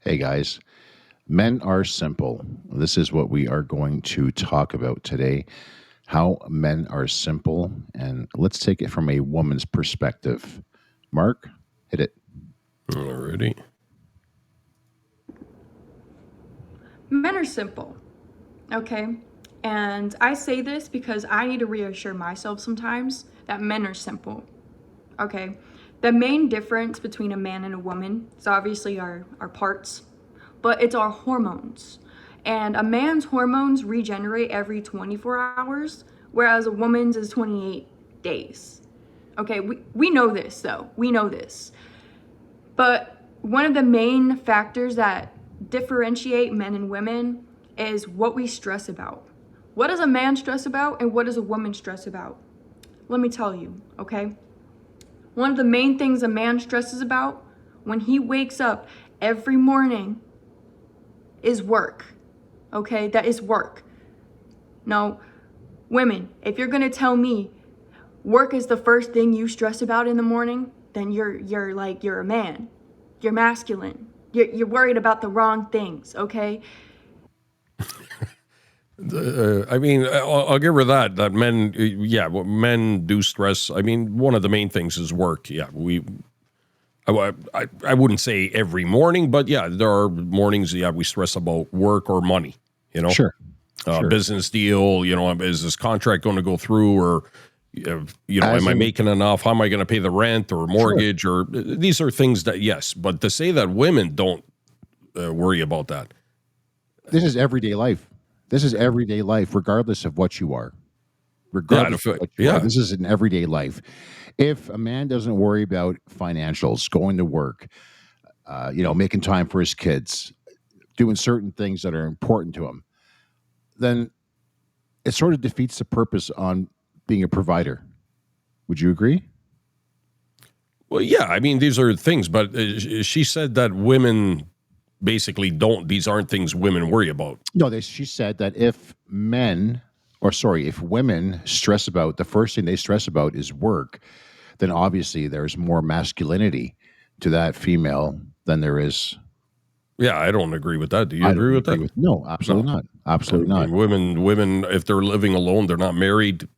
Hey guys, men are simple. This is what we are going to talk about today, how men are simple. And let's take it from a woman's perspective. Mark, hit it. Alrighty. Men are simple, okay? And I say this because I need to reassure myself sometimes that men are simple, okay? The main difference between a man and a woman is obviously our parts, but it's our hormones. And a man's hormones regenerate every 24 hours, whereas a woman's is 28 days. Okay, we know this though. We know this. But one of the main factors that differentiate men and women is what we stress about. What does a man stress about and what does a woman stress about? Let me tell you, okay? One of the main things a man stresses about when he wakes up every morning is work, okay? That is work. Now, women, if you're gonna tell me work is the first thing you stress about in the morning, then you're a man. You're masculine. You're worried about the wrong things, okay? I'll give her that. That men, men do stress. I mean, one of the main things is work. Yeah, I wouldn't say every morning, but yeah, there are mornings. Yeah, we stress about work or money. Sure. Sure. Business deal. Is this contract going to go through, or As am I in- making enough? How am I going to pay the rent or mortgage? Or these are things that yes, but to say that women don't worry about that. This is everyday life. This is everyday life, regardless of what you are. Regardless of what you are. This is an everyday life. If a man doesn't worry about financials, going to work, making time for his kids, doing certain things that are important to him, then it sort of defeats the purpose on being a provider. Would you agree? Well, yeah, I mean, these are things, but she said that women basically don't, these aren't things women worry about. No, she said that if women stress about, the first thing they stress about is work, then obviously there's more masculinity to that female than there is. Yeah, I don't agree with that. Do you I agree don't with that? no, absolutely not. Absolutely I not. mean, women, if they're living alone, they're not married.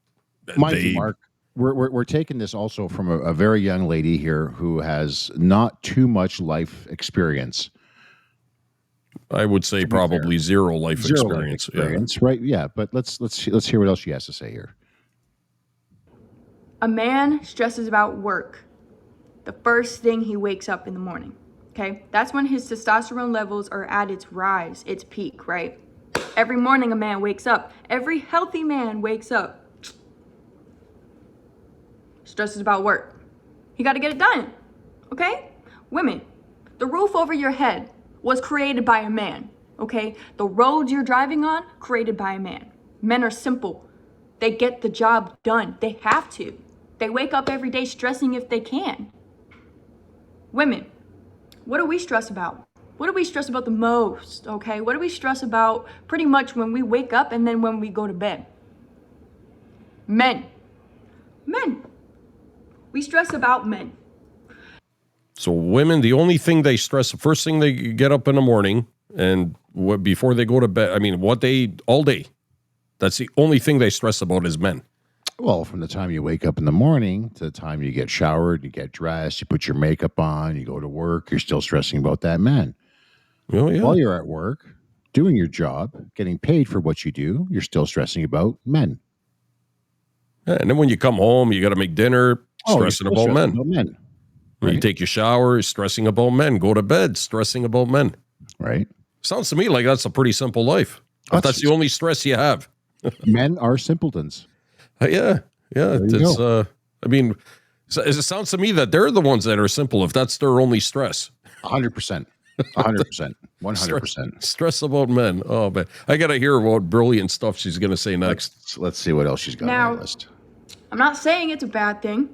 Mind you, Mark, we're taking this also from a very young lady here who has not too much life experience. I would say probably zero life experience. Experience, right? Yeah, but let's hear what else she has to say here. A man stresses about work the first thing he wakes up in the morning, okay? That's when his testosterone levels are at its rise, its peak, right? Every morning a man wakes up. Every healthy man wakes up. Stresses about work. He got to get it done, okay? Women, the roof over your head was created by a man, okay? The roads you're driving on, created by a man. Men are simple. They get the job done. They have to. They wake up every day stressing if they can. Women, what do we stress about? What do we stress about the most, okay? What do we stress about pretty much when we wake up and then when we go to bed? Men. We stress about men. So women, the only thing they stress, the first thing they get up in the morning and before they go to bed, I mean, all day, that's the only thing they stress about is men. Well, from the time you wake up in the morning to the time you get showered, you get dressed, you put your makeup on, you go to work, you're still stressing about that man. Oh, yeah. While you're at work, doing your job, getting paid for what you do, you're still stressing about men. Yeah, and then when you come home, you got to make dinner, stressing about men. Right? You take your shower, stressing about men. Go to bed, stressing about men. Right. Sounds to me like that's a pretty simple life. If that's the only stress you have. Men are simpletons. Yeah. I mean, it sounds to me that they're the ones that are simple if that's their only stress. 100%. 100%. 100%. Stress about men. Oh, man. I got to hear what brilliant stuff she's going to say next. Let's see what else she's got on the list. I'm not saying it's a bad thing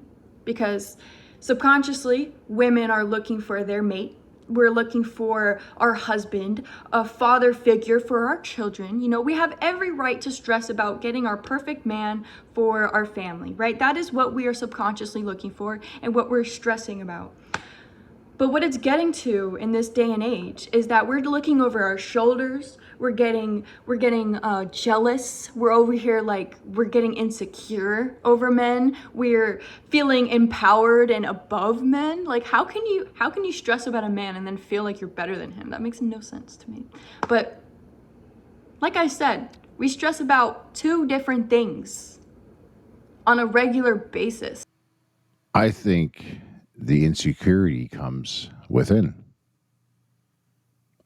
because subconsciously women are looking for their mate. We're looking for our husband, a father figure for our children. We have every right to stress about getting our perfect man for our family, right? That is what we are subconsciously looking for and what we're stressing about. But what it's getting to in this day and age is that we're looking over our shoulders. We're getting jealous. We're over here like we're getting insecure over men. We're feeling empowered and above men. Like how can you stress about a man and then feel like you're better than him? That makes no sense to me. But like I said, we stress about two different things on a regular basis. I think the insecurity comes within.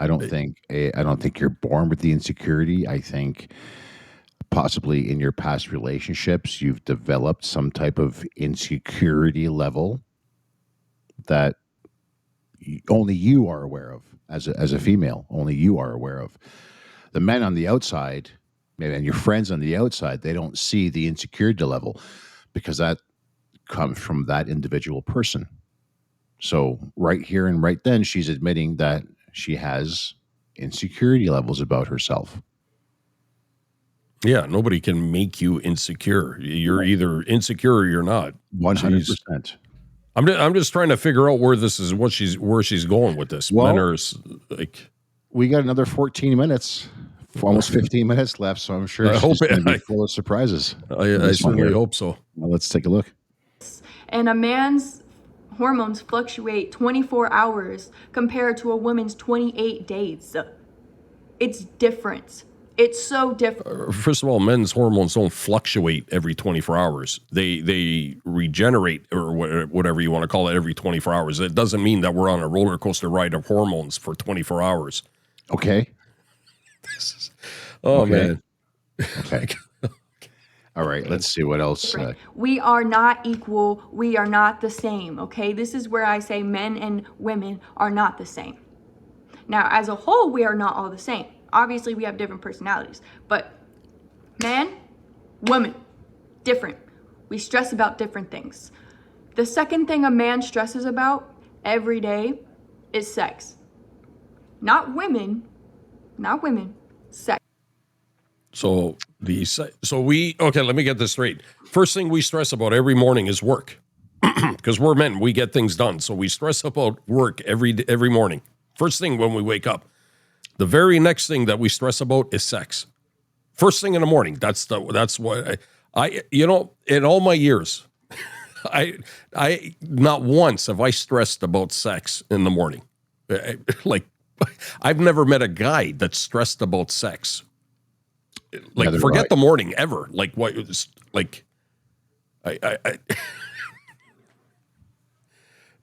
I don't think you're born with the insecurity. I think possibly in your past relationships you've developed some type of insecurity level that only you are aware of as a female. Only you are aware of. The men on the outside, and your friends on the outside, they don't see the insecurity level because that comes from that individual person. So right here and right then, she's admitting that she has insecurity levels about herself. Yeah, nobody can make you insecure. You're either insecure or you're not. 100%. I'm just trying to figure out where she's going with this. Well, Men are like, we got another 14 minutes, almost 15 minutes left, so I'm sure she's going to be full of surprises. I certainly hope so. Well, let's take a look. And a man's hormones fluctuate 24 hours compared to a woman's 28 days. It's different. It's so different. First of all, men's hormones don't fluctuate every 24 hours. They regenerate, or whatever you want to call it, every 24 hours. It doesn't mean that we're on a roller coaster ride of hormones for 24 hours. Okay. Man. Okay. All right, let's see what else. We are not equal. We are not the same, okay? This is where I say men and women are not the same. Now, as a whole, we are not all the same. Obviously, we have different personalities. But man, woman, different. We stress about different things. The second thing a man stresses about every day is sex. Not women, sex. So let me get this straight. First thing we stress about every morning is work, because we're men. We get things done, so we stress about work every morning. First thing when we wake up. The very next thing that we stress about is sex. First thing in the morning. That's what I in all my years, I not once have I stressed about sex in the morning. I've never met a guy that stressed about sex. Like, forget the morning ever. Like, what? Like, I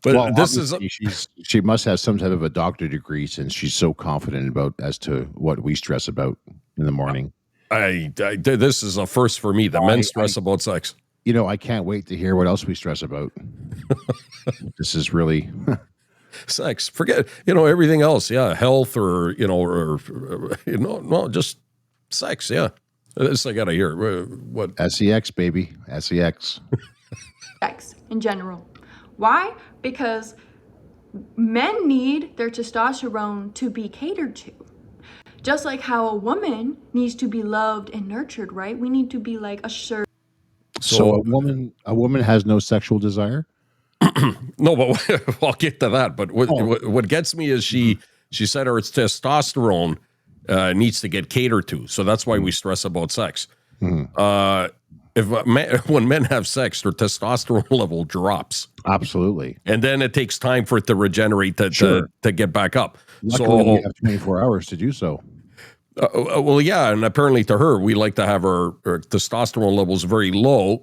But well, this is she must have some type of a doctorate degree since she's so confident about as to what we stress about in the morning. This is a first for me. The men stress about sex. I can't wait to hear what else we stress about. This is really sex. Forget everything else. Yeah, health or just sex. Yeah, this I gotta hear. What sex, baby, sex. Sex in general. Why? Because men need their testosterone to be catered to. Just like how a woman needs to be loved and nurtured, right? We need to be like assured. So a woman has no sexual desire? No, but I'll get to that. But what gets me is she said her testosterone needs to get catered to. So that's why we stress about sex. Mm-hmm. When men have sex, their testosterone level drops. Absolutely. And then it takes time for it to regenerate to get back up. Luckily, we have 24 hours to do so. Well, yeah, and apparently to her, we like to have our testosterone levels very low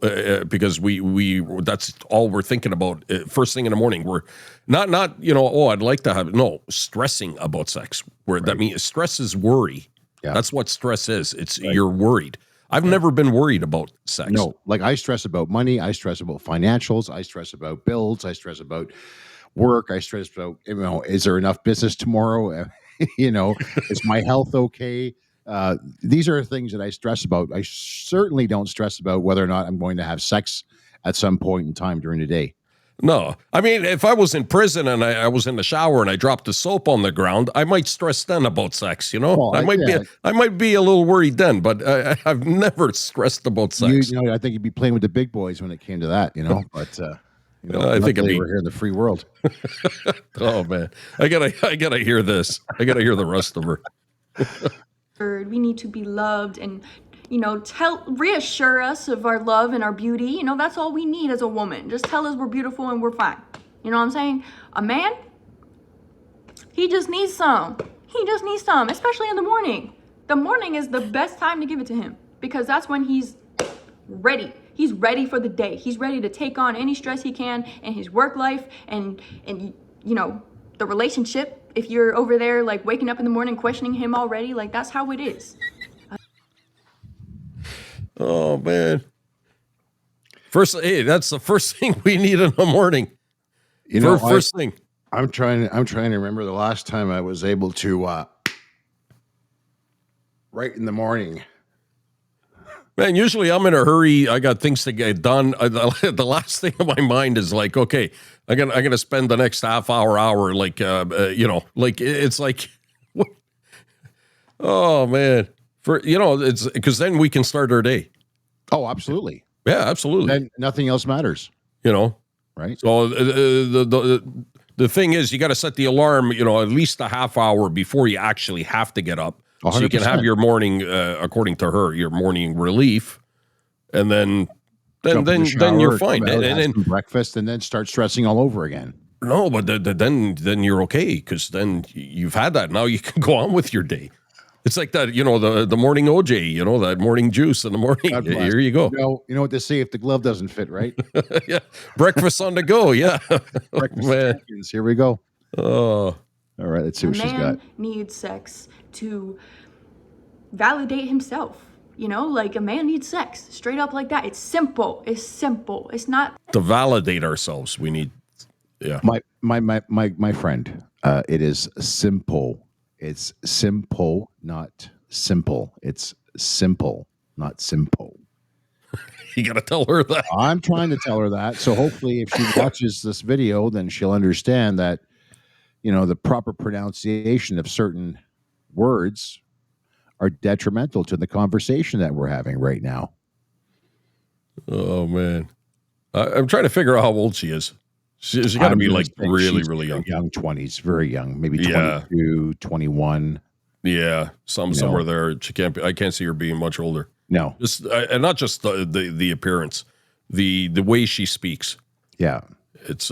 because we that's all we're thinking about first thing in the morning. We're not I'd like to have stressing about sex. That means stress is worry. Yeah. That's what stress is. It's you're worried. I've never been worried about sex. No, like I stress about money. I stress about financials. I stress about bills. I stress about work. I stress about, is there enough business tomorrow? Is my health okay? These are things that I stress about. I certainly don't stress about whether or not I'm going to have sex at some point in time during the day. No, I mean, if I was in prison and I was in the shower and I dropped the soap on the ground, I might stress then about sex. Well, I might be a little worried then, but I've never stressed about sex. I think you'd be playing with the big boys when it came to that. But I think we're here in the free world. Oh man, I gotta hear this. I gotta hear the rest of her. We need to be loved and, reassure us of our love and our beauty. That's all we need as a woman. Just tell us we're beautiful and we're fine. You know what I'm saying? A man, he just needs some. He just needs some, especially in the morning. The morning is the best time to give it to him because that's when he's ready. He's ready for the day. He's ready to take on any stress he can in his work life and the relationship. If you're over there like waking up in the morning questioning him already, like that's how it is. Oh man. That's the first thing we need in the morning. First thing. I'm trying to remember the last time I was able to right in the morning. Man, usually I'm in a hurry. I got things to get done. The last thing in my mind is like, okay, I'm gonna spend the next half hour, like, like it's like, what? Oh man, it's because then we can start our day. Oh, absolutely. Yeah, absolutely. Then nothing else matters. Right. So the thing is, you got to set the alarm, at least a half hour before you actually have to get up. 100%. So you can have your morning, according to her, your morning relief, and then you're fine. And then breakfast, and then start stressing all over again. No, but then you're okay because then you've had that. Now you can go on with your day. It's like that, the morning OJ, that morning juice in the morning. Here you go. You know what they say: if the glove doesn't fit, right? Yeah, breakfast on the go. Yeah, breakfast champions. Here we go. Oh. All right, let's see what she's got. A man needs sex to validate himself. Like a man needs sex straight up like that. It's simple. It's not to validate ourselves. We need, yeah. My friend, it is simple. It's simple, not simple. It's simple, not simple. You got to tell her that. I'm trying to tell her that. So hopefully if she watches this video, then she'll understand that, the proper pronunciation of certain words are detrimental to the conversation that we're having right now. Oh, man. I'm trying to figure out how old she is. She's got to be like really, really young. Young 20s, very young, maybe 22, 21. Yeah, somewhere there. She can't be, I can't see her being much older. No. And not just the appearance, the way she speaks. Yeah. It's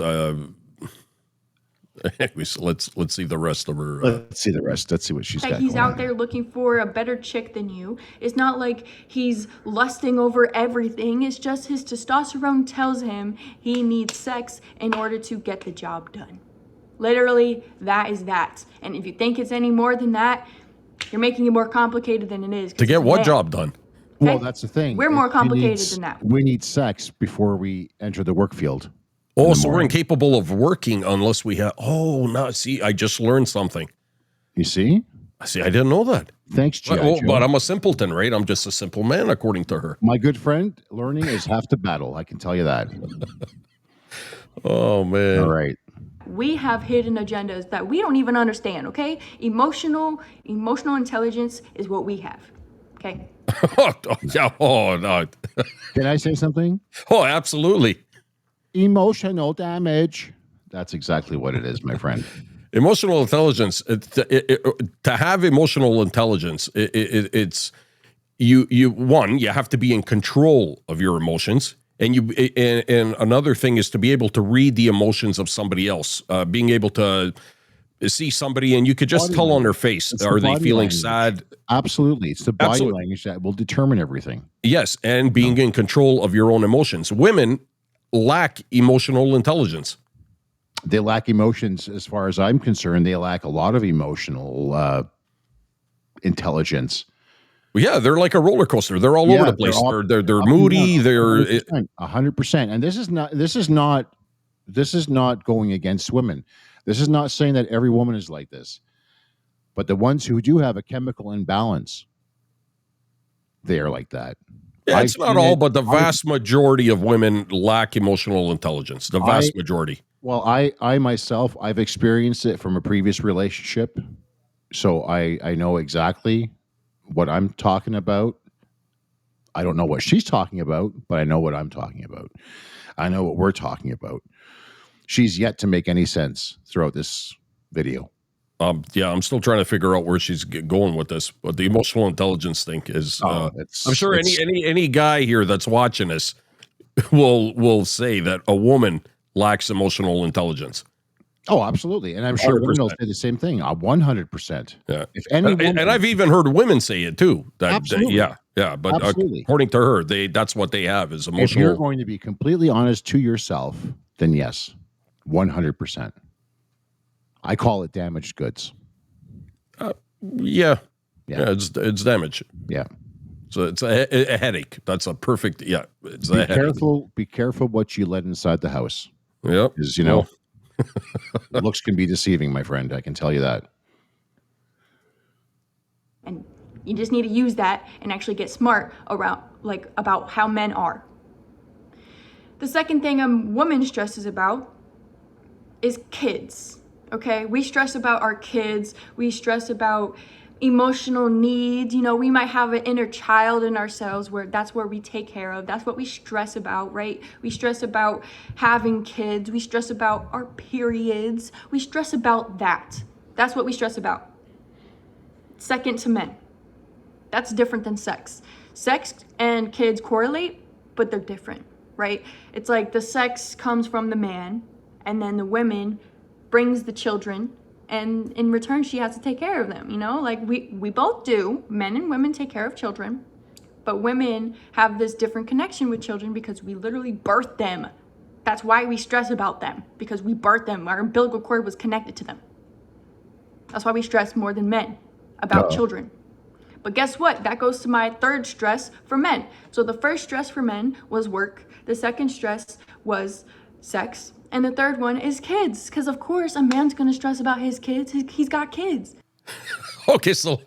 let's see the rest of her. Let's see the rest. Let's see what she's got. He's out there looking for a better chick than you. It's not like he's lusting over everything. It's just his testosterone tells him he needs sex in order to get the job done. Literally, that is that. And if you think it's any more than that, you're making it more complicated than it is. To get what job done? Okay? Well, that's the thing. We're more complicated than that. We need sex before we enter the work field. Oh, so we're incapable of working unless we have. Oh, no. See, I just learned something. You see? I didn't know that. Thanks, G.I. Joe. But I'm a simpleton, right? I'm just a simple man, according to her. My good friend, learning is half the battle. I can tell you that. Oh, man. All right. We have hidden agendas that we don't even understand, okay? Emotional intelligence is what we have, okay? Oh, no. Can I say something? Oh, absolutely. Emotional damage. That's exactly what it is, my friend. Emotional intelligence. To have emotional intelligence, it's you have to be in control of your emotions, and and another thing is to be able to read the emotions of somebody else. Being able to see somebody and you could just tell on their face, are they feeling sad? Absolutely. It's the body language that will determine everything. Yes, and being in control of your own emotions. Women lack emotional intelligence. They lack emotions. As far as I'm concerned, they lack a lot of emotional intelligence. Well, yeah, they're like a roller coaster. They're all over the place. They're moody. They're 100%. And this is not going against women. This is not saying that every woman is like this. But the ones who do have a chemical imbalance, they are like that. Yeah, it's not all, but the vast majority of women lack emotional intelligence. The vast majority. Well, I myself, I've experienced it from a previous relationship. So I know exactly what I'm talking about. I don't know what she's talking about, but I know what I'm talking about. I know what we're talking about. She's yet to make any sense throughout this video. Yeah, I'm still trying to figure out where she's going with this, but the emotional intelligence thing is. I'm sure any guy here that's watching this will say that a woman lacks emotional intelligence. Oh, absolutely, and I'm sure 100%. women will say the same thing. 100%. Yeah, if any woman, and I've even heard women say it too. Absolutely. Yeah, but Absolutely. according to her, that's what they have is emotional. If you're going to be completely honest to yourself, then yes, 100%. I call it damaged goods. Yeah, it's damage. Yeah. So it's a headache. That's a perfect. Yeah, it's be careful. Be careful what you let inside the house. Yeah, because looks can be deceiving, my friend. I can tell you that. And you just need to use that and actually get smart about how men are. The second thing a woman stresses about is kids. Okay, we stress about our kids. We stress about emotional needs. We might have an inner child in ourselves where that's where we take care of. That's what we stress about, right? We stress about having kids. We stress about our periods. We stress about that. That's what we stress about. Second to men. That's different than sex. Sex and kids correlate, but they're different, right? It's like the sex comes from the man, and then the women brings the children, and in return she has to take care of them. Like we both do. Men and women take care of children, but women have this different connection with children because we literally birthed them. That's why we stress about them, because we birthed them. Our umbilical cord was connected to them. That's why we stress more than men about children. But guess what? That goes to my third stress for men. So the first stress for men was work. The second stress was sex. And the third one is kids, because of course a man's going to stress about his kids. He's got kids. Okay, so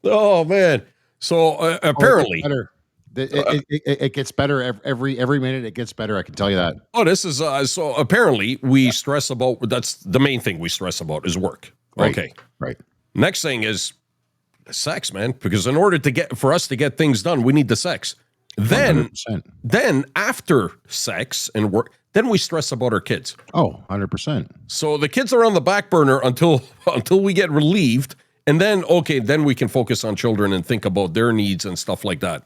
oh man, so apparently it gets better every minute. It gets better. I can tell you that. Oh, this is so apparently we stress about. That's the main thing we stress about is work. Right. Okay, right. Next thing is sex, man, because in order for us to get things done, we need the sex. Then 100%. Then after sex and work, then we stress about our kids. Oh, 100%. So the kids are on the back burner until we get relieved, and then then we can focus on children and think about their needs and stuff like that.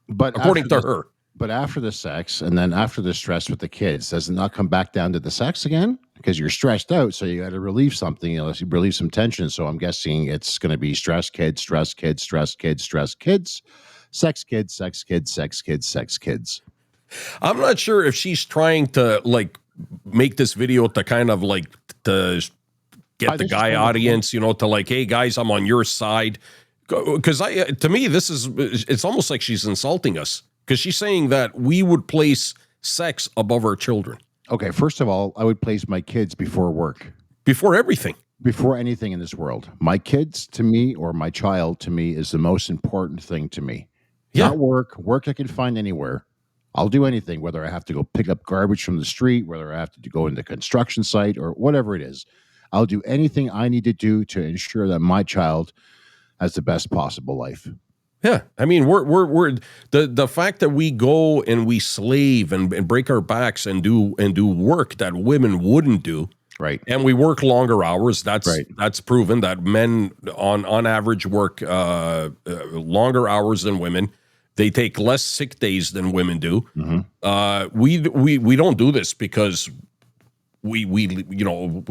But according to her. But after the sex and then after the stress with the kids, does it not come back down to the sex again? Because you're stressed out, so you got to relieve something, you relieve some tension. So I'm guessing it's going to be stress kids, stress kids, stress kids, stress kids, sex kids, sex kids, sex kids, sex kids. I'm not sure if she's trying to make this video to kind of to get the guy audience, to hey guys, I'm on your side. Because to me, it's almost like she's insulting us. Because she's saying that we would place sex above our children. Okay, first of all, I would place my kids before work. Before everything. Before anything in this world. My kids to me, or my child to me, is the most important thing to me. Yeah. Not work. Work I can find anywhere. I'll do anything, whether I have to go pick up garbage from the street, whether I have to go into the construction site, or whatever it is. I'll do anything I need to do to ensure that my child has the best possible life. Yeah, I mean, we're the fact that we go and we slave and break our backs and do work that women wouldn't do, right? And we work longer hours. That's right. That's proven that men on average work longer hours than women. They take less sick days than women do. Mm-hmm. We don't do this because we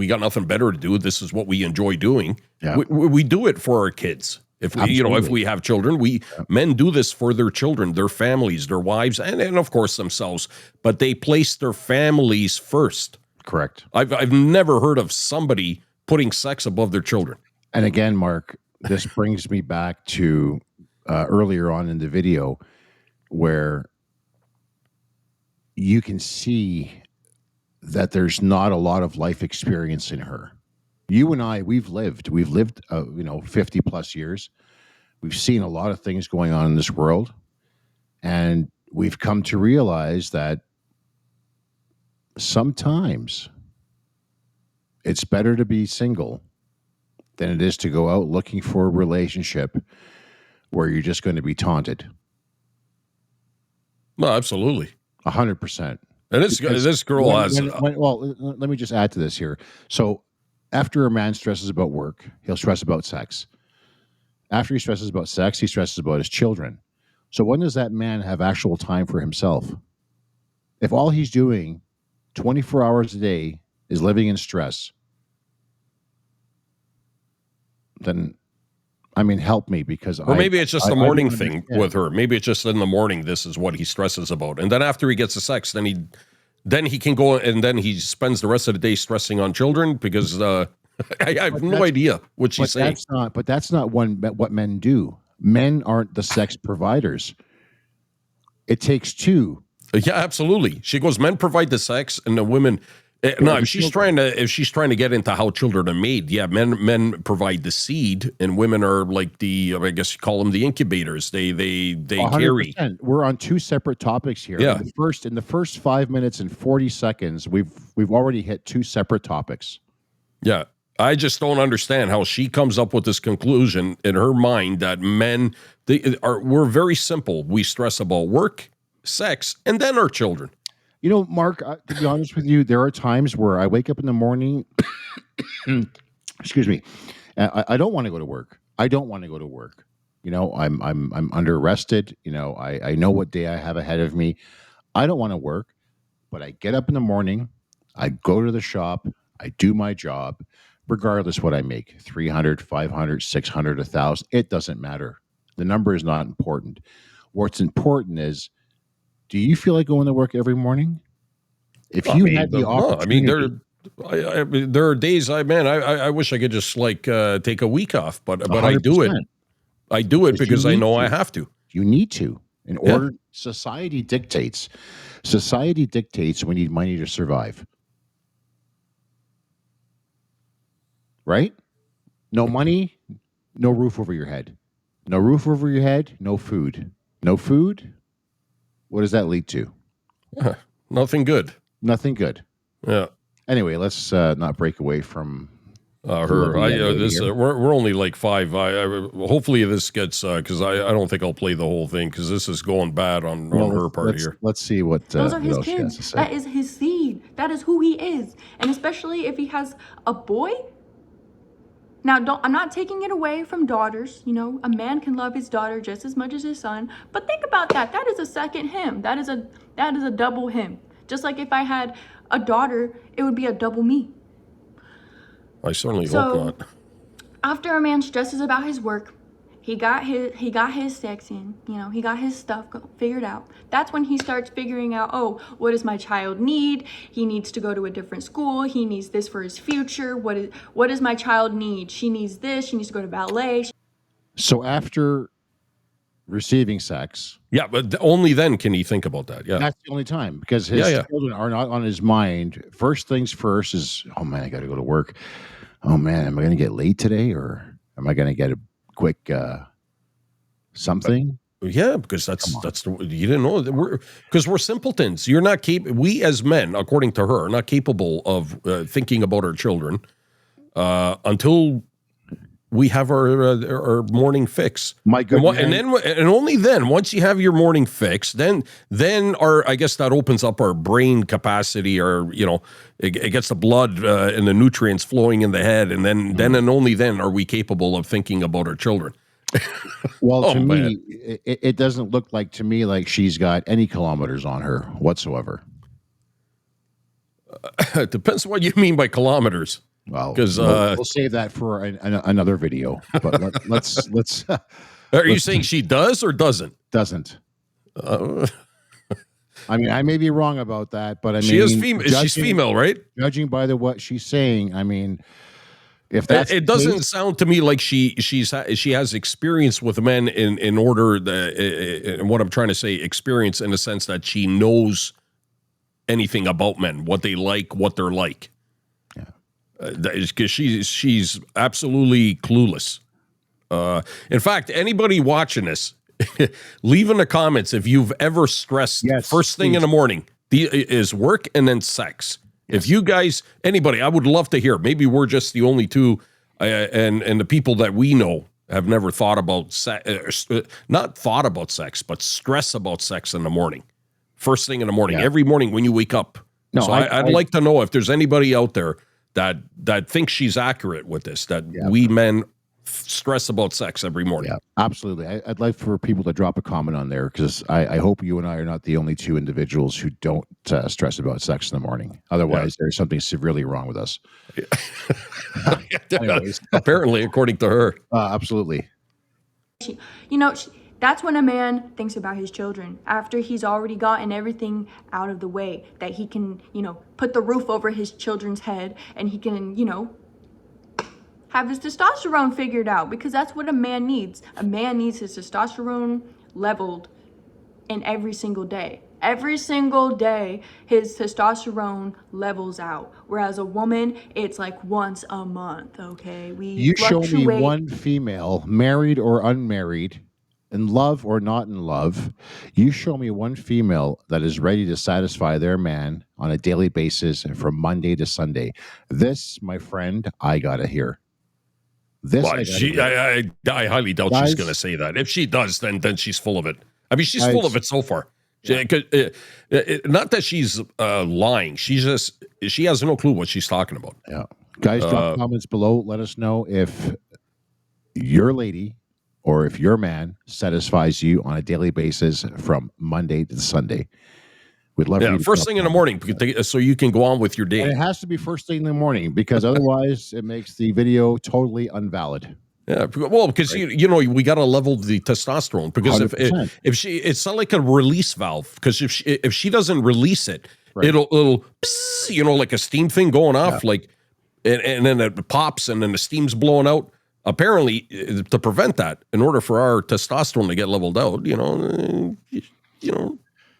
got nothing better to do. This is what we enjoy doing. Yeah. We do it for our kids. If we, if we have children, men do this for their children, their families, their wives, and of course themselves. But they place their families first. Correct. I've never heard of somebody putting sex above their children. And again, Mark, this brings me back to earlier on in the video where you can see that there's not a lot of life experience in her. You and I, we've lived 50 plus years. We've seen a lot of things going on in this world. And we've come to realize that sometimes it's better to be single than it is to go out looking for a relationship where you're just going to be taunted. No, absolutely. 100%. And this girl has. Well, let me just add to this here. So, after a man stresses about work, he'll stress about sex. After he stresses about sex, he stresses about his children. So, when does that man have actual time for himself? If all he's doing 24 hours a day is living in stress, then help me, because or maybe it's just the morning thing with her. Maybe it's just in the morning. This is what he stresses about, and then after he gets the sex, then he can go and then he spends the rest of the day stressing on children because I have no idea what she's saying. That's not what men do. Men aren't the sex providers. It takes two. Yeah, absolutely. She goes, men provide the sex, and the women. No, if she's trying to get into how children are made, yeah, men provide the seed, and women are like I guess you call them the incubators. They 100%. Carry. We're on two separate topics here. Yeah. In the first 5 minutes and 40 seconds, we've already hit two separate topics. Yeah, I just don't understand how she comes up with this conclusion in her mind that men we're very simple. We stress about work, sex, and then our children. You know, Mark, to be honest with you, there are times where I wake up in the morning, excuse me, I don't want to go to work. I don't want to go to work. You know, I'm under arrested. You know, I know what day I have ahead of me. I don't want to work, but I get up in the morning, I go to the shop, I do my job, regardless what I make, 300, 500, 600, 1,000, it doesn't matter. The number is not important. What's important is, do you feel like going to work every morning? If you had the opportunity, there are days I wish I could just take a week off, but I do it. I do it because I know I have to. You need to. In order, society dictates. Society dictates we need money to survive. Right? No money, no roof over your head. No roof over your head, no food. No food. What does that lead to? Nothing good. Nothing good. Yeah. Anyway, let's not break away from her. We're only like 5. Hopefully this gets because I don't think I'll play the whole thing because this is going bad on her part here. Let's see what those are his kids. That is his seed. That is who he is, and especially if he has a boy. Now, I'm not taking it away from daughters. You know, a man can love his daughter just as much as his son. But think about that. That is a second him. That is a double him. Just like if I had a daughter, it would be a double me. I certainly hope not. After a man stresses about his work, he got his sex in, you know, he got his stuff figured out. That's when he starts figuring out, oh, what does my child need? He needs to go to a different school. He needs this for his future. What does my child need? She needs this. She needs to go to ballet. So after receiving sex. Yeah, but only then can he think about that. Yeah. That's the only time because his children are not on his mind. First things first is, oh man, I got to go to work. Oh man, am I going to get late today or am I going to get a quick something? Yeah, because you didn't know that we're simpletons. You're not we as men, according to her, are not capable of thinking about our children until we have our morning fix. My goodness. And only then, once you have your morning fix, then I guess that opens up our brain capacity, or it gets the blood and the nutrients flowing in the head, and then and only then are we capable of thinking about our children. Well, to me, it doesn't look like she's got any kilometers on her whatsoever. It depends what you mean by kilometers. Well, because we'll save that for another video. But let's. Are you saying she does or doesn't? Doesn't. I mean, I may be wrong about that, but I mean, she is female. She's female, right? Judging by what she's saying, I mean, if that's it doesn't sound to me like she has experience with men in order and what I'm trying to say, experience in the sense that she knows anything about men, what they like, what they're like. Because she's absolutely clueless. In fact, anybody watching this, leave in the comments if you've ever stressed first thing in the morning is work and then sex. Yes. If you guys, anybody, I would love to hear. Maybe we're just the only two, and the people that we know have never thought about sex, not thought about sex, but stress about sex in the morning. first thing in the morning, Yeah. every morning when you wake up. No, so I'd like to know if there's anybody out there that thinks she's accurate with this, that we men stress about sex every morning. Yeah, absolutely. I'd like for people to drop a comment on there, because I hope you and I are not the only two individuals who don't stress about sex in the morning. Otherwise, there's something severely wrong with us. Anyways. Apparently, according to her. Absolutely. That's when a man thinks about his children, after he's already gotten everything out of the way, that he can, put the roof over his children's head, and he can, have his testosterone figured out, because that's what a man needs. A man needs his testosterone leveled in every single day. Every single day, his testosterone levels out. Whereas a woman, it's like once a month, okay? You show me one female, married or unmarried, in love or not in love, you show me one female that is ready to satisfy their man on a daily basis from Monday to Sunday. This, my friend, I gotta hear. This, I highly doubt she's going to say that. If she does, then she's full of it. I mean, she's full of it so far. Not that she's lying. She has no clue what she's talking about. Yeah, guys, drop comments below. Let us know if your lady or if your man satisfies you on a daily basis from Monday to Sunday. We'd love you first thing in the morning, so you can go on with your day. And it has to be first thing in the morning, because otherwise it makes the video totally invalid. Yeah, well, because we got to level the testosterone, because if she, it's not like a release valve, because if she doesn't release it, it'll like a steam thing going off, like, and then it pops, and then the steam's blowing out. Apparently, to prevent that, in order for our testosterone to get leveled out,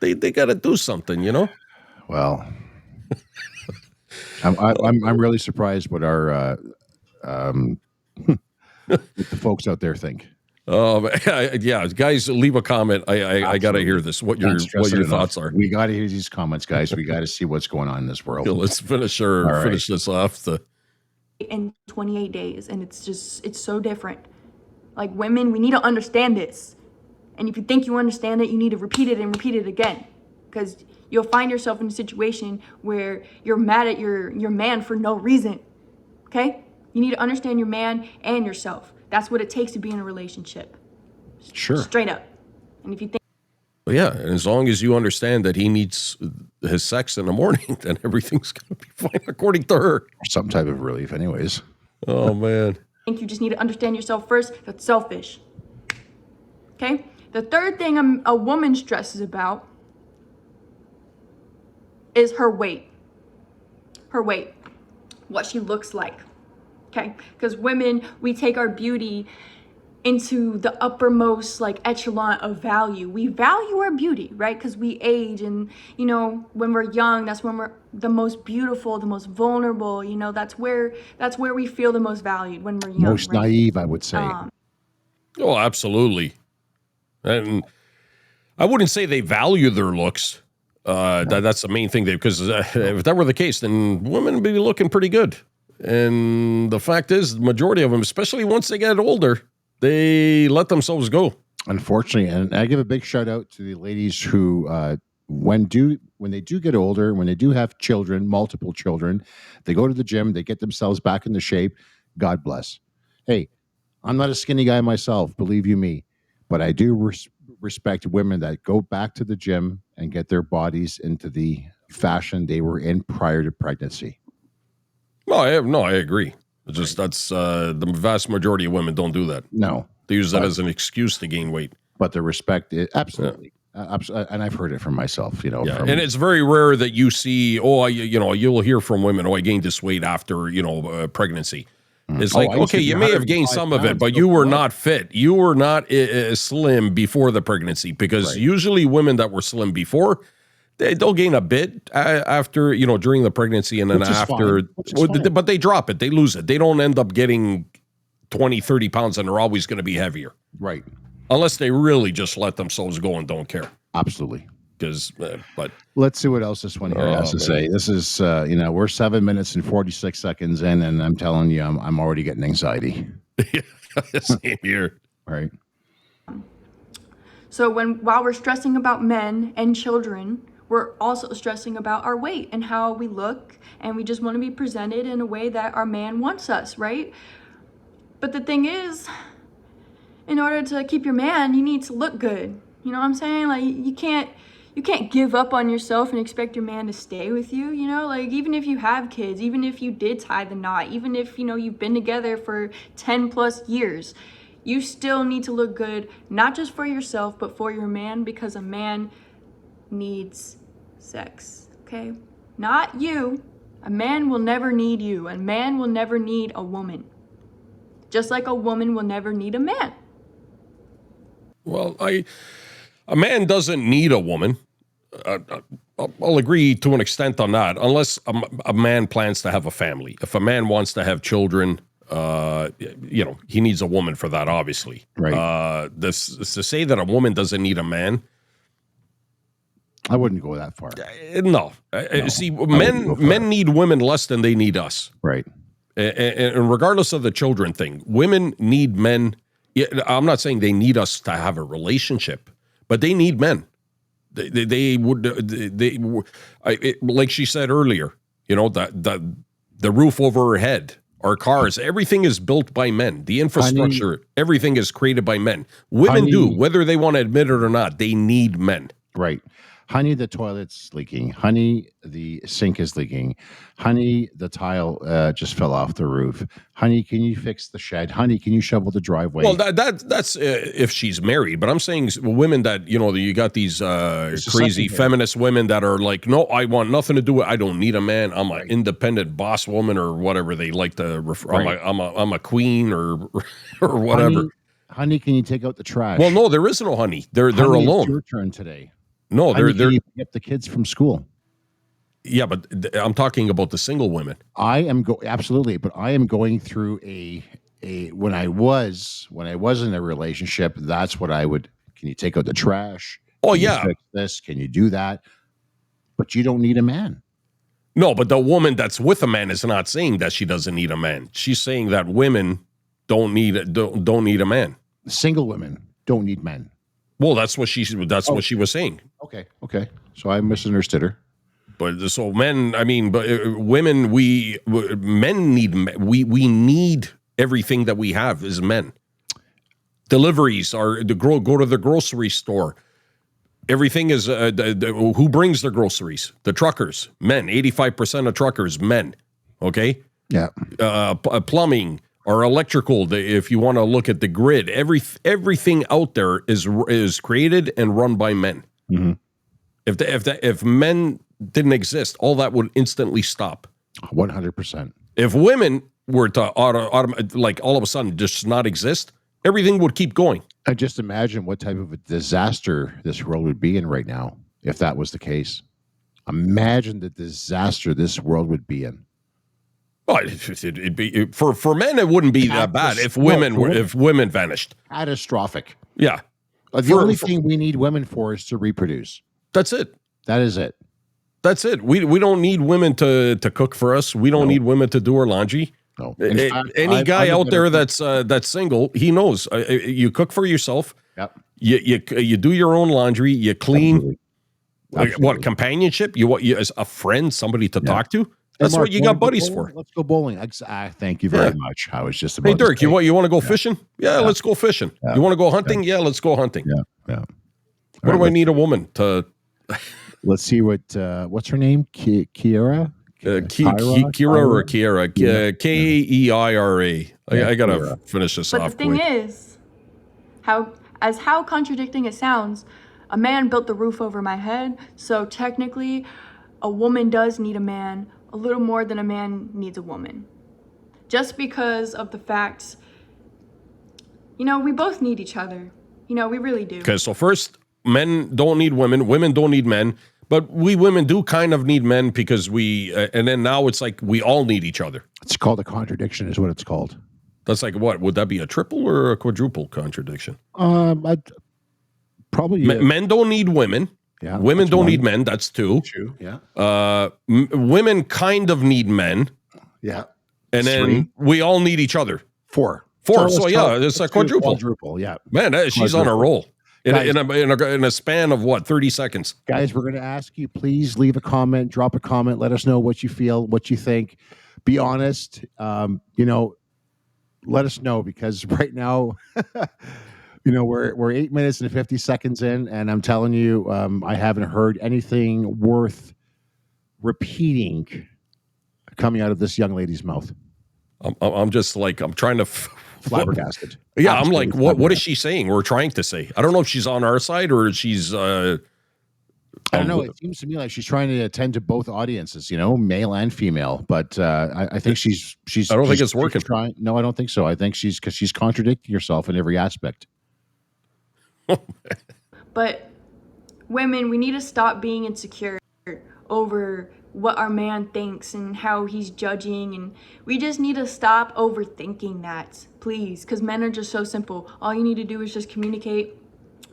they got to do something, Well, I'm really surprised what our what the folks out there think. Yeah, guys, leave a comment. I got to hear this. What your thoughts are. We got to hear these comments, guys. We got to see what's going on in this world. Let's finish this off. In 28 days, and it's so different. Like, women, we need to understand this, and if you think you understand it, you need to repeat it and repeat it again, because you'll find yourself in a situation where you're mad at your man for no reason. Okay, you need to understand your man and yourself. That's what it takes to be in a relationship. Sure, straight up. And if you think, well, yeah, and as long as you understand that he needs his sex in the morning, then everything's going to be fine, according to her. Some type of relief, anyways. Oh, man. I think you just need to understand yourself first. That's selfish. Okay? The third thing a woman stresses about is her weight. Her weight. What she looks like. Okay? Because women, we take our beauty into the uppermost echelon of value. We value our beauty, right? Because we age, and when we're young, that's when we're the most beautiful, the most vulnerable. That's where we feel the most valued, when we're young. Most naive, I would say. Oh, absolutely. And I wouldn't say they value their looks. That's the main thing, because if that were the case, then women would be looking pretty good. And the fact is, the majority of them, especially once they get older, they let themselves go. Unfortunately, and I give a big shout out to the ladies who, when they do get older, when they do have children, multiple children, they go to the gym, they get themselves back into shape. God bless. Hey, I'm not a skinny guy myself, believe you me, but I do respect women that go back to the gym and get their bodies into the fashion they were in prior to pregnancy. I agree. It's just that's the vast majority of women don't do that. No, they use that as an excuse to gain weight. But the respect is absolutely, and I've heard it from myself. And it's very rare that you see. You'll hear from women. I gained this weight after pregnancy. It's like, okay, you may have gained some of it, but you were not fit. You were not slim before the pregnancy, because usually women that were slim before, they'll gain a bit after, during the pregnancy, and then after, but they drop it. They lose it. They don't end up getting 20, 30 pounds, and they're always going to be heavier. Right. Unless they really just let themselves go and don't care. Absolutely. But let's see what else this one here has to say. This is, we're 7 minutes and 46 seconds in, and I'm telling you, I'm already getting anxiety. Same here. Right. So while we're stressing about men and children, we're also stressing about our weight and how we look, and we just want to be presented in a way that our man wants us, right? But the thing is, in order to keep your man, you need to look good. You know what I'm saying? Like, you can't give up on yourself and expect your man to stay with you, you know? Like, even if you have kids, even if you did tie the knot, even if, you know, you've been together for 10 plus years, you still need to look good, not just for yourself, but for your man, because a man needs sex, okay? Not you. A man will never need you. A man will never need a woman. Just like a woman will never need a man. Well, a man doesn't need a woman. I'll agree to an extent on that, unless a man plans to have a family. If a man wants to have children, you know, he needs a woman for that, obviously. Right. To say that a woman doesn't need a man, I wouldn't go that far. No. See, men need women less than they need us. Right. And regardless of the children thing, women need men. I'm not saying they need us to have a relationship, but they need men. They would, like she said earlier, you know, the roof over her head, our cars, everything is built by men. The infrastructure, everything is created by men. Women do, whether they want to admit it or not, they need men. Right. Honey, the toilet's leaking. Honey, the sink is leaking. Honey, the tile just fell off the roof. Honey, can you fix the shed? Honey, can you shovel the driveway? Well, that's if she's married. But I'm saying women that, you know, you got these crazy feminist women that are like, no, I want nothing to do with. I don't need a man. I'm an independent boss woman, or whatever they like to refer. Right. I'm a queen or whatever. Honey, can you take out the trash? Well, no, there is no honey. They're alone. It's your turn today. No, they're pick up the kids from school. Yeah, but I'm talking about the single women. Absolutely, but I am going through a when I was in a relationship, that's what I would. Can you take out the trash? Oh, can yeah. you fix this? Can you do that? But you don't need a man. No, but the woman that's with a man is not saying that she doesn't need a man. She's saying that women don't need a man. Single women don't need men. Well, that's what she was saying. Okay. So I misunderstood her. But so men, I mean, but women, men need, we need everything that we have as men. Deliveries are go to the grocery store. Everything is who brings the groceries? The truckers, men. 85% of truckers, men. Okay. Yeah. Plumbing or electrical. If you want to look at the grid, everything out there is created and run by men. Mm-hmm. If men didn't exist, all that would instantly stop. 100%. If women were to like all of a sudden just not exist, everything would keep going. I just imagine what type of a disaster this world would be in right now if that was the case. Imagine the disaster this world would be in. Well, it'd be for men. It wouldn't be that bad if women vanished. Catastrophic. Yeah. The only thing we need women for is to reproduce. That's it. That is it. That's it. We don't need women to cook for us. We don't need women to do our laundry. No. Any guy out there that's single, he knows. You cook for yourself. Yep. You do your own laundry. You clean. Absolutely. What companionship? You as a friend, somebody to talk to. That's Mark, what you got buddies for. Let's go bowling. Thank you very much. I was just about. Hey, Dirk, you want to go fishing? Yeah, let's go fishing. Yeah. You want to go hunting? Yeah, let's go hunting. Yeah. What do I need a woman to? Let's see what's her name? Kiera? Kira or Kiera? Keira. I gotta finish this off. But the thing is, how contradicting it sounds, a man built the roof over my head, so technically, a woman does need a man a little more than a man needs a woman. Just because of the fact, we both need each other. We really do. Okay, so first, men don't need women. Women don't need men. But we women do kind of need men because and then now it's like we all need each other. It's called a contradiction is what it's called. That's like what? Would that be a triple or a quadruple contradiction? I'd probably. Men don't need women. Yeah, women don't need men. That's two. True. Yeah. Women kind of need men. Yeah. And then we all need each other. Four. So yeah, it's a quadruple. Yeah. Man, she's on a roll. in a span of what, 30 seconds. Guys, we're going to ask you, please leave a comment, drop a comment, let us know what you feel, what you think. Be honest. Let us know, because right now, we're 8 minutes and 50 seconds in, and I'm telling you, I haven't heard anything worth repeating coming out of this young lady's mouth. I'm just like, I'm trying to flabbergasted. Yeah, I'm like, what is she saying? We're trying to say. I don't know if she's on our side or she's. I don't know. It seems to me like she's trying to attend to both audiences, male and female. But I think she's. I don't think it's working. No, I don't think so. I think because she's contradicting herself in every aspect. But women, we need to stop being insecure over what our man thinks and how he's judging, and we just need to stop overthinking that, please, because men are just so simple. All you need to do is just communicate.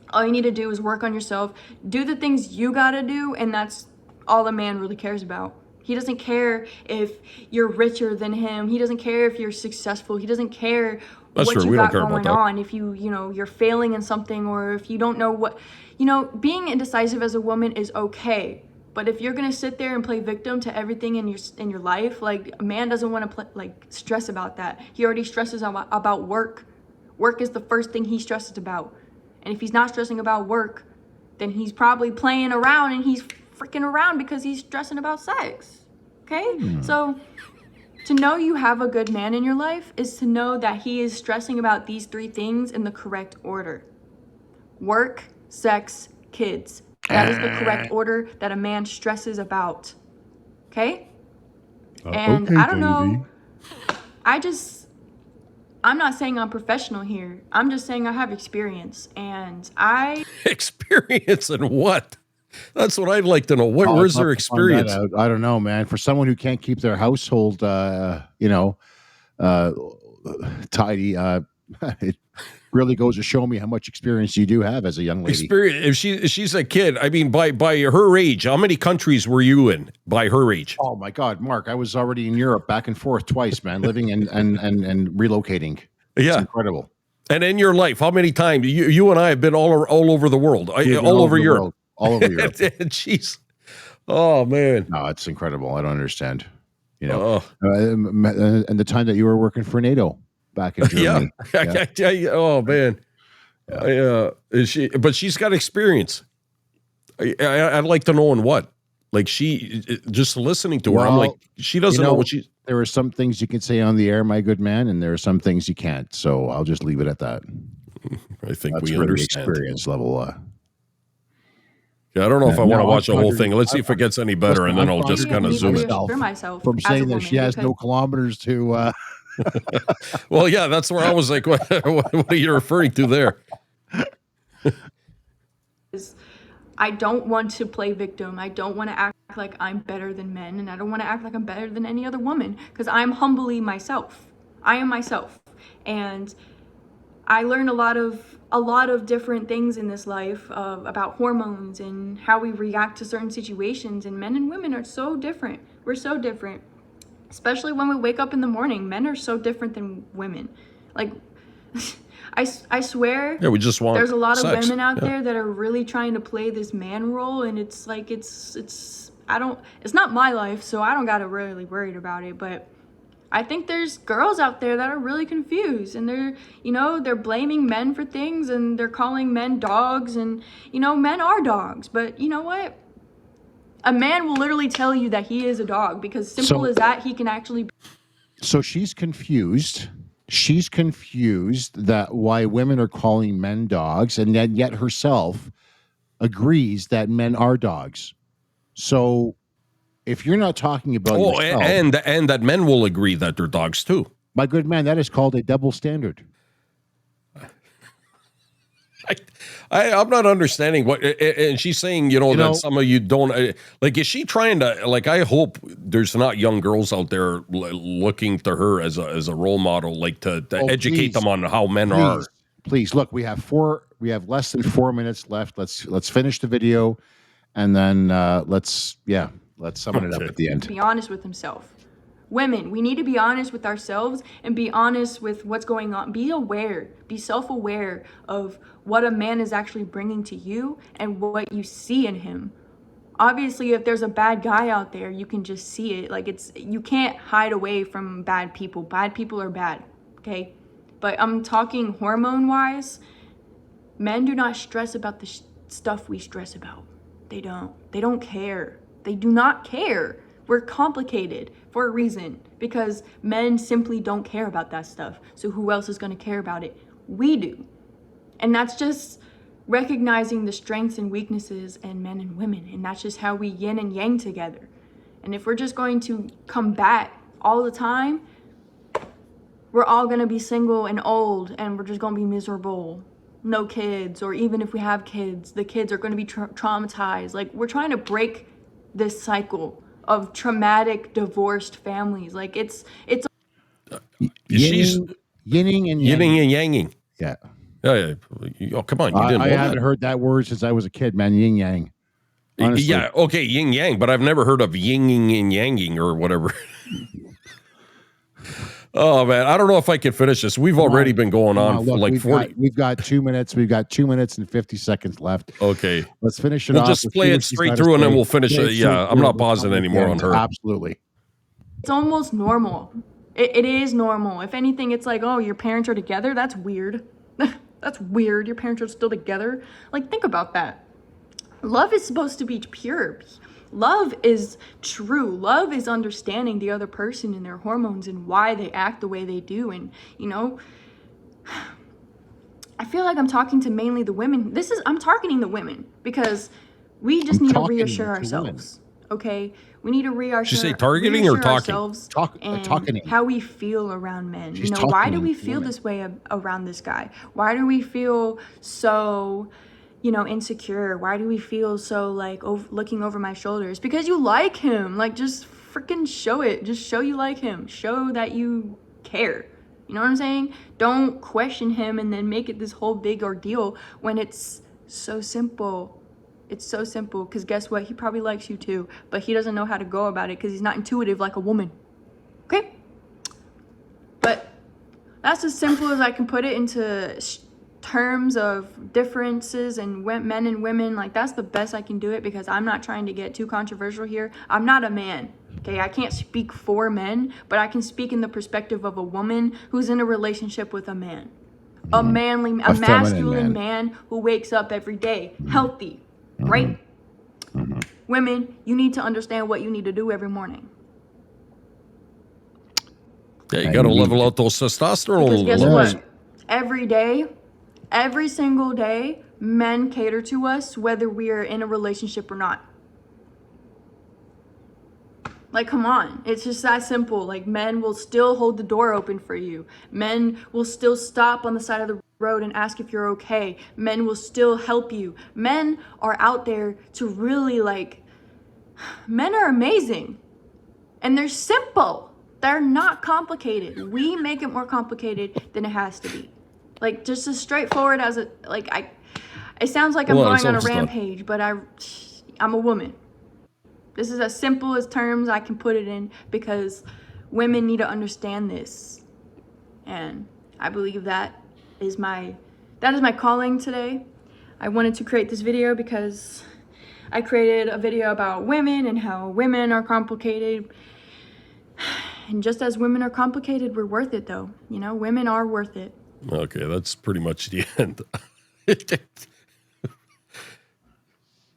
All you need to do is work on yourself, do the things you gotta do, and that's all a man really cares about. He doesn't care if you're richer than him. He doesn't care if you're successful. He doesn't care what you got going on. If you're failing in something, or if you don't know what, being indecisive as a woman is okay. But if you're gonna sit there and play victim to everything in your life, like, a man doesn't want to stress about that. He already stresses about work. Work is the first thing he stresses about. And if he's not stressing about work, then he's probably playing around, and he's freaking around because he's stressing about sex. Okay? So to know you have a good man in your life is to know that he is stressing about these 3 things in the correct order: work, sex, kids. That is the correct order that a man stresses about. Okay? And okay, I don't know. I'm not saying I'm professional here. I'm just saying I have experience, and Experience in what? That's what I'd like to know. Where's their experience? I don't know, man. For someone who can't keep their household, tidy, it really goes to show me how much experience you do have as a young lady. Experience. If she's a kid, I mean, by her age, how many countries were you in by her age? Oh my God, Mark, I was already in Europe back and forth twice, man, living and relocating. It's incredible. And in your life, how many times you and I have been all over the world, all over Europe. All over Europe. Jeez. Oh man. No, it's incredible. I don't understand. And the time that you were working for NATO back in Germany. Yeah. Oh man. But she's got experience. I'd like to know in what. Like, she, just listening to her, I'm like, she doesn't know what she's. There are some things you can say on the air, my good man, and there are some things you can't. So I'll just leave it at that. I think that's we really understand. Experience level. Yeah, I don't know if I want to watch the whole thing. Let's see if it gets any better, and then I'll just kind of zoom in. From saying that she has no kilometers to. Well, yeah, that's where I was like, what are you referring to there? I don't want to play victim. I don't want to act like I'm better than men, and I don't want to act like I'm better than any other woman, because I'm humbly myself. I am myself, and I learned a lot of different things in this life about hormones and how we react to certain situations, and men and women are so different. We're so different, especially when we wake up in the morning. Men are so different than women. Like, I swear, we just want there's a lot of sex. women out there that are really trying to play this man role, and it's like, it's not my life, so I don't gotta really worried about it, but I think there's girls out there that are really confused, and they're blaming men for things, and they're calling men dogs, and men are dogs, but you know what? A man will literally tell you that he is a dog, because simple as that, he can actually. So she's confused. She's confused that why women are calling men dogs, and yet herself agrees that men are dogs. So if you're not talking about yourself, and that men will agree that they're dogs too. My good man, that is called a double standard. I'm not understanding what, and she's saying, that some of you don't like. Is she trying to, like? I hope there's not young girls out there looking to her as a role model, like to educate them on how men are. Please look, we have less than 4 minutes left. Let's finish the video, and then let's sum it up at the end. Be honest with himself. Women, we need to be honest with ourselves and be honest with what's going on. Be aware, be self-aware of what a man is actually bringing to you and what you see in him. Obviously, if there's a bad guy out there, you can just see it. Like, you can't hide away from bad people. Bad people are bad, okay? But I'm talking hormone-wise. Men do not stress about the stuff we stress about. They don't. They don't care. They do not care. We're complicated for a reason, because men simply don't care about that stuff. So who else is going to care about it? We do. And that's just recognizing the strengths and weaknesses in men and women. And that's just how we yin and yang together. And if we're just going to combat all the time, we're all going to be single and old, and we're just going to be miserable. No kids, or even if we have kids, the kids are going to be traumatized. Like, we're trying to break this cycle of traumatic divorced families. Like, it's she's yinning and yanging. Yeah. Oh, come on. You didn't know I haven't that? heard that word since I was a kid, man. Yin yang. Honestly. Yeah, okay, yin yang, but I've never heard of yinging and yanging or whatever. Oh man, I don't know if I can finish this. We've already been going on for like 40. We've got 2 minutes. We've got 2 minutes and 50 seconds left. Okay, let's finish it we'll off. Just play it straight through, and then we'll finish it. Yeah, I'm not pausing anymore on her. Absolutely. It's almost normal. It is normal. If anything, it's like, oh, your parents are together? That's weird. That's weird. Your parents are still together? Like, think about that. Love is supposed to be pure. Love is true. Love is understanding the other person and their hormones and why they act the way they do. And, you know, I feel like I'm talking to mainly the women. I'm targeting the women because we just need to reassure ourselves. Okay? We need to reassure. Did you say targeting or talking? Talking. How we feel around men. You know, why do we feel this way around this guy? Why do we feel so, you know, insecure? Why do we feel so like looking over my shoulders? Because you like him. Like, just freaking show it. Just show you like him. Show that you care. You know what I'm saying? Don't question him and then make it this whole big ordeal when it's so simple. It's so simple, because guess what? He probably likes you too, but he doesn't know how to go about it because he's not intuitive like a woman. Okay? But that's as simple as I can put it into terms of differences in men and women. Like, that's the best I can do it, because I'm not trying to get too controversial here. I'm not a man. Okay, I can't speak for men, but I can speak in the perspective of a woman who's in a relationship with a man. A masculine man who wakes up every day healthy. Right? Women, you need to understand what you need to do every morning. Yeah, you got to level out those testosterone. Because guess what? Every day, every single day, men cater to us whether we are in a relationship or not. Like, come on. It's just that simple. Like, men will still hold the door open for you. Men will still stop on the side of the road and ask if you're okay. Men will still help you. Men are out there to really, like, men are amazing. And they're simple. They're not complicated. We make it more complicated than it has to be. Like, just as straightforward as it, like, it sounds like I'm going on a rampage, but I'm a woman. This is as simple as terms I can put it in, because women need to understand this. And I believe that is my calling today. I wanted to create this video because I created a video about women and how women are complicated. And just as women are complicated, we're worth it though. You know, women are worth it. Okay, that's pretty much the end.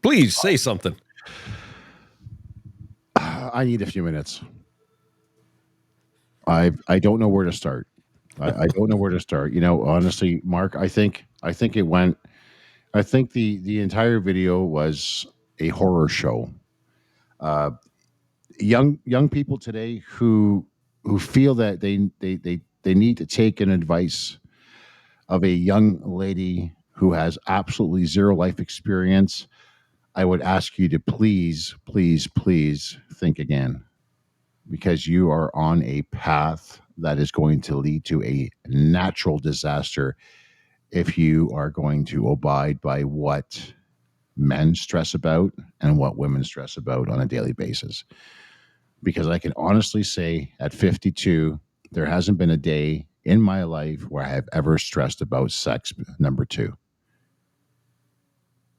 Please say something. I need a few minutes. I don't know where to start. I don't know where to start. You know, honestly, Mark, I think the entire video was a horror show. Young people today who feel that they need to take an advice of a young lady who has absolutely zero life experience, I would ask you to please think again, because you are on a path that is going to lead to a natural disaster if you are going to abide by what men stress about and what women stress about on a daily basis. because I can honestly say at 52, there hasn't been a day in my life where I have ever stressed about sex. Number two,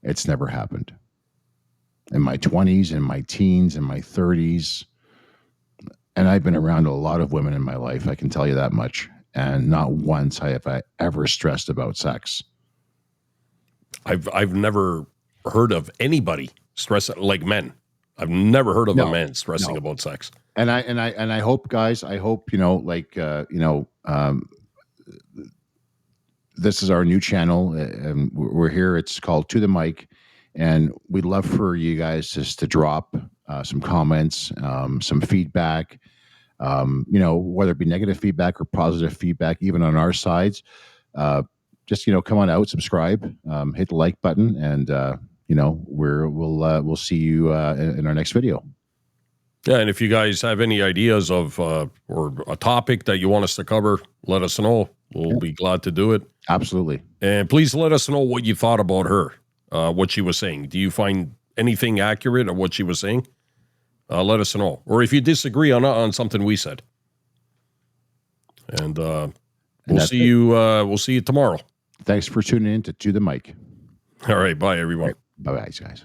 it's never happened. In my 20s, in my teens, in my 30s, and I've been around a lot of women in my life, I can tell you that much. And not once have I ever stressed about sex. I've never heard of anybody stress like men. I've never heard of a man stressing about sex. And I hope, guys, this is our new channel, and we're here. It's called To the Mic, and we'd love for you guys just to drop some comments, some feedback, whether it be negative feedback or positive feedback, even on our sides. Just come on out, subscribe, hit the like button, and we'll see you in our next video. Yeah, and if you guys have any ideas of or a topic that you want us to cover, let us know. We'll be glad to do it. Absolutely. And please let us know what you thought about her, what she was saying. Do you find anything accurate of what she was saying? Let us know. Or if you disagree on something we said. And we'll see you tomorrow. Thanks for tuning in to the Mic. All right, bye everyone. Right, bye guys.